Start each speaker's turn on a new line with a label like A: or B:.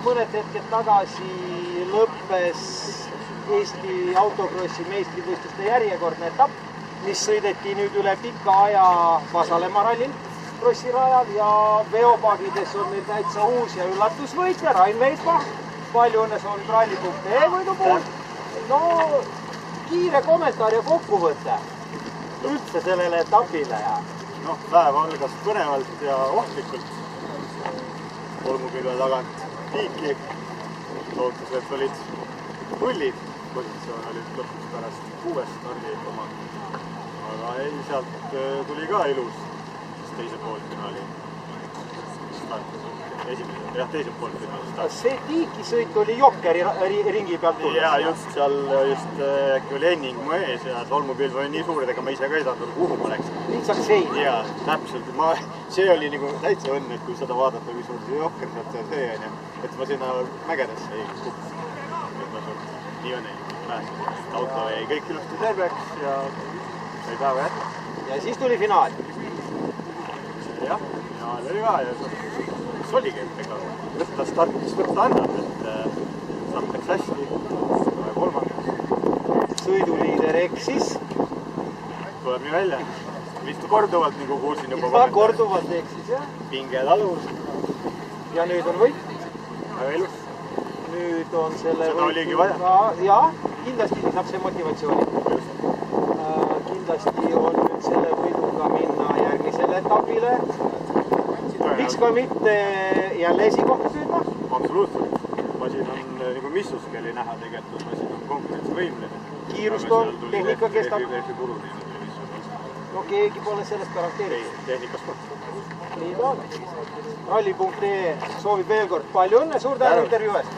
A: mõned hetked tagasi lõppes Eesti autokrossi meistrivõistluste järjekordne etapp, mis sõideti nüüd üle pika aja Vasalemma rallil krossirajal ja veopagides on meil täitsa uus ja üllatusvõitja Rain Veidma. Palju õnne soovib ralli.ee võidu puhul. No, kiire kommentaar ja kokkuvõte üldse sellele etapile.
B: Noh, päev algas põnevalt ja ohtlikult. Olmukülve tagant tiiki. Lootused olid pullid. Positsioon oli lõpuks pärast 6 stardi oma. Aga ei, sealt tuli ka ilus teise poolfinaali start. Teise poolfinaali start.
A: See tiikisõit oli Jokkeri ringi pealt tulnud?
B: Jaa, just seal äkki oli Henning mu ees ja Olmukülv oli nii suur, ega ma ise ka ei saanud, kuhu ma läksin.
A: Lihtsalt sein?
B: Jaa, täpselt. See oli nagu täitsa õnn, et kui seda vaadata, kui suur see Jokker sealt see on, et ma sinna mägedesse ei kukkus. Et ma suurt nii õnnelik pääsin. Auto jäi kõik ilusti terveks ja sai päeva jätta.
A: Ja siis tuli finaal?
B: Jah, finaal oli ka ja see oligi, ega võtta startis võtta annab, et start läks hästi, kolmandas.
A: Sõiduliider eksis?
B: Tuleb nii välja. Vist korduvalt, nagu kuulsin juba
A: kommentaari. Korduvalt eksis, jah.
B: Pinge talus.
A: Ja nüüd on võit?
B: Väga ilus.
A: Nüüd on selle
B: seda oligi vaja.
A: Jah, kindlasti saab see motivatsiooni. Kindlasti on nüüd selle võiduga minna järgmisele etapile. Miks ka mitte jälle esikohta püüdma?
B: Absoluutselt. Masin on nagu missuski oli näha tegelikult, masin on konkurentsivõimline.
A: Kiirust on, tehnika kestab. No keegi pole sellest garanteerinud.
B: Tehnikas kord.
A: Nii ta on. Ralli.ee soovib veel kord palju õnne, suur tänu intervjuu eest.